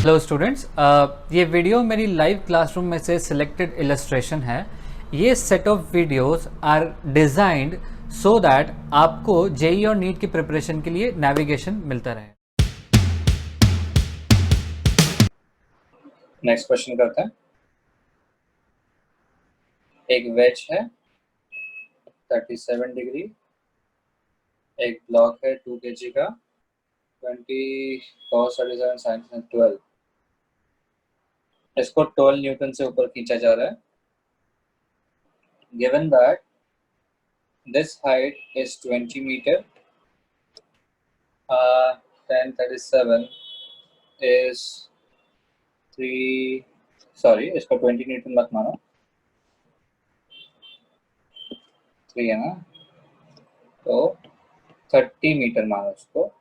Hello students, ये video मेरी live classroom में से सिलेक्टेड इलस्ट्रेशन है। ये set of videos are designed so that आपको जेईई और नीट की प्रिपरेशन के लिए नेविगेशन मिलता रहे। नेक्स्ट क्वेश्चन करते हैं। एक वेज है 37 डिग्री, एक ब्लॉक है 2 kg का, 20 cos 37 sin 12। इसको 12 न्यूटन से ऊपर खींचा जा रहा है। Given that this height is 20 meter, 1037 is 3, sorry इसको 20 न्यूटन मत मानो, 3 है ना, तो 30 मीटर मानो इसको,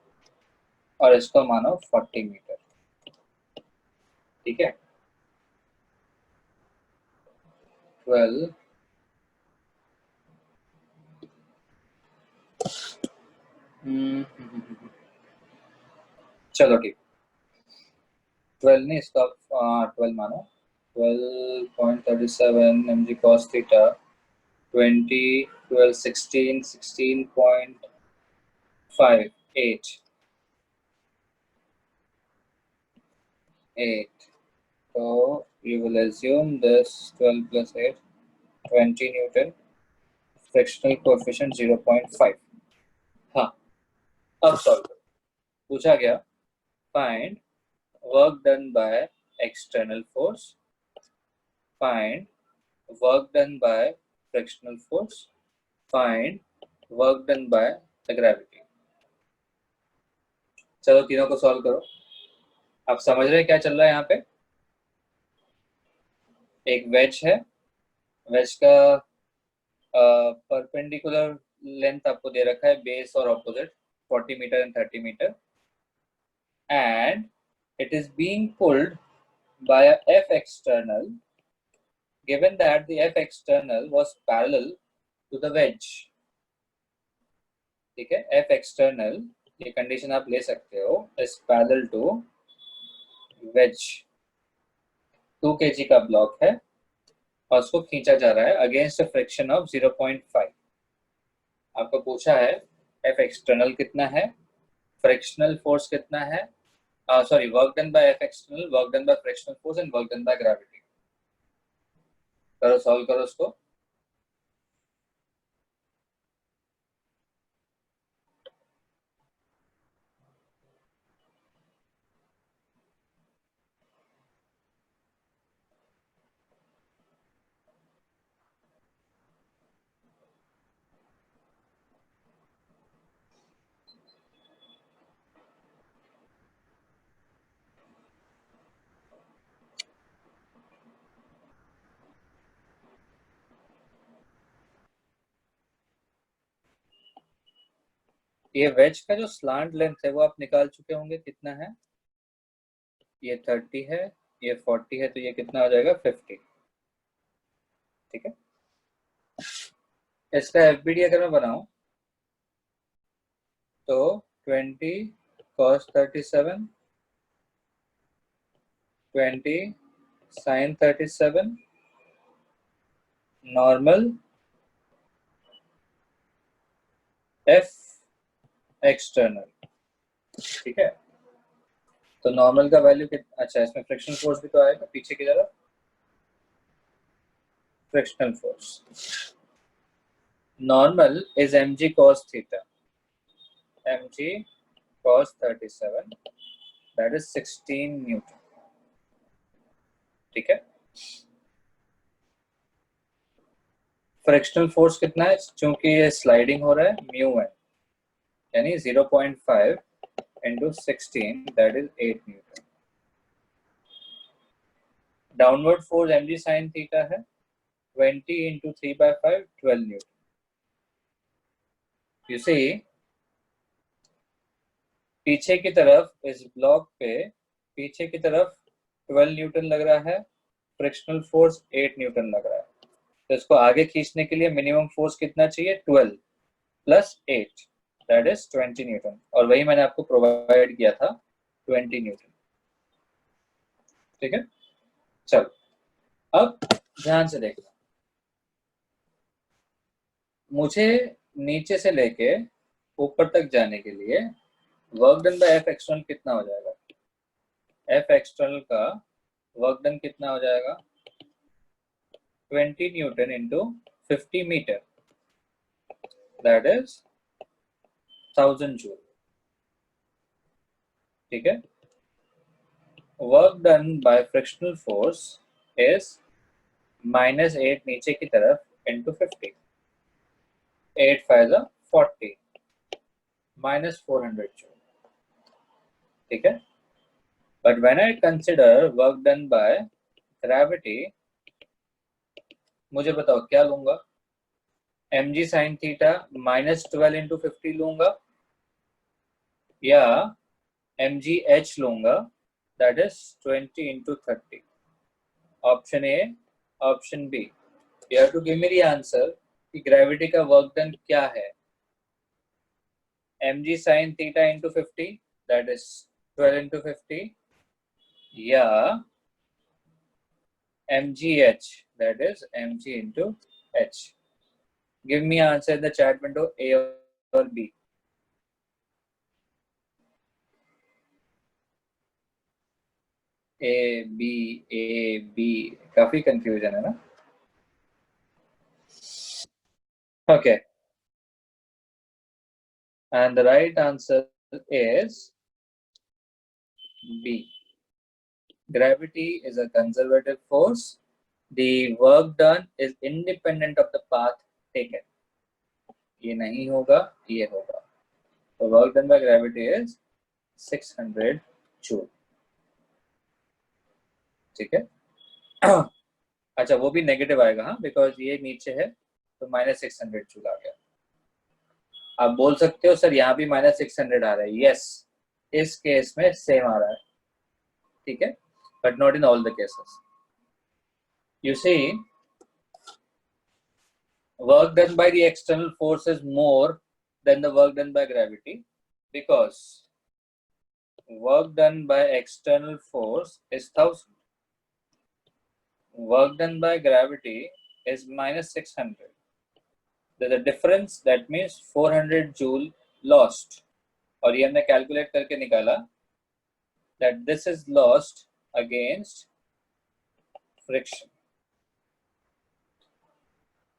और इसको मानो 40 मीटर। ठीक है, 12 चलो ठीक, 12 नहीं, इसका 12 मानो, 12.37 mg cos theta, 20 12 16 16.58 8। So you will assume this 12 plus 8 20 Newton, frictional coefficient 0.5। हाँ, अब सॉल्व करो। पूछा गया find work done by external force, find work done by frictional force, find work done by the gravity। चलो तीनों को solve करो। आप समझ रहे हैं क्या चल रहा है यहाँ पे? एक वेज है, वेज का परपेंडिकुलर लेंथ आपको दे रखा है, बेस और opposite 40 meter and 30 meter, and it is being pulled by a F external, given that the F external was parallel to the wedge। ठीक है, F external ये कंडीशन आप ले सकते हो, is parallel to wedge। 2 kg का block है और उसको खींचा जा रहा है अगेंस्ट अ फ्रिक्शन ऑफ 0.5। आपको पूछा है F external कितना है, फ्रिक्शनल फोर्स कितना है, sorry work done bye F external, work done by frictional force and work done by gravity. करो, सॉल्व करो उसको। ये वेज का जो स्लांट लेंथ है वो आप निकाल चुके होंगे, कितना है? ये 30 है, ये 40 है, तो ये कितना हो जाएगा? 50। ठीक है, इसका एफबीडी अगर मैं बनाऊं तो 20 cos 37, 20 sin 37 normal F external. ठीक है, तो नॉर्मल का वैल्यू कितना? अच्छा, इसमें फ्रिक्शनल फोर्स भी तो आएगा पीछे की तरफ, frictional force normal is mg cos theta, mg cos 37 that is 16 Newton. ठीक है, फ्रिक्शनल फोर्स कितना है? क्योंकि ये स्लाइडिंग हो रहा है, म्यू है, यानी 0.5 into 16 that is 8 Newton. Downward force mg sin theta है, 20 into 3/5 12 न्यूटन। यू सी पीछे की तरफ इस ब्लॉक पे पीछे की तरफ 12 न्यूटन लग रहा है, फ्रिक्शनल फोर्स 8 न्यूटन लग रहा है, तो इसको आगे खींचने के लिए मिनिमम फोर्स कितना चाहिए? 12 प्लस 8 दैट इज 20 न्यूटन, और वही मैंने आपको प्रोवाइड किया था 20 न्यूटन। ठीक है, चलो अब ध्यान से देखना, मुझे नीचे से लेके ऊपर तक जाने के लिए work done by F external कितना हो जाएगा? एफ एक्सटर्नल का वर्क डन कितना हो जाएगा? 20 newton into 50 meter, that is 1000 joule. ठीक है, work done by frictional force is -8 नीचे की तरफ इंटू 50, 8 5 40, -400 जूल। ठीक है, but when I consider work done by gravity, मुझे बताओ क्या लूंगा? mg sin थीटा -12 इंटू 50 लूंगा, या mg h लूंगा, that is 20 into 30। Option A, option B, you have to give me the answer कि ग्रेविटी का वर्क डन क्या है? mg sin theta into 50, that is 12 into 50, या mgh, that is mg into h. Give me answer in the chat window, A or B. A, B, A, B. काफी confusion है ना? Okay. And the right answer is B. Gravity is a conservative force. The work done is independent of the path taken. ये नहीं होगा, ये होगा. The work done by gravity is 600 joule. ठीक है, अच्छा वो भी नेगेटिव आएगा, हाँ, बिकॉज ये नीचे है तो -600 जूल आ गया। आप बोल सकते हो सर यहाँ भी -600 आ रहा है, यस, इस केस में सेम आ रहा है, ठीक है, but not in all the cases. You see, work done by the external force is more than the work done by gravity, because work done by external force is 1000, work done by gravity is -600. There's a difference, that means 400 joule lost. और ये हमने calculate करके निकाला that this is lost against friction.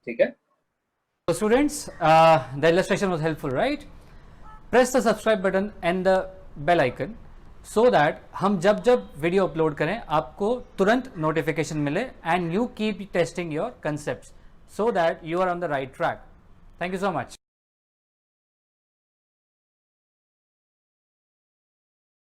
ठीक है, So students, the illustration was helpful, right? Press the subscribe button and the bell icon so that हम जब जब वीडियो अपलोड करें आपको तुरंत नोटिफिकेशन मिले, and you keep testing your concepts so that you are on the right track. Thank you so much.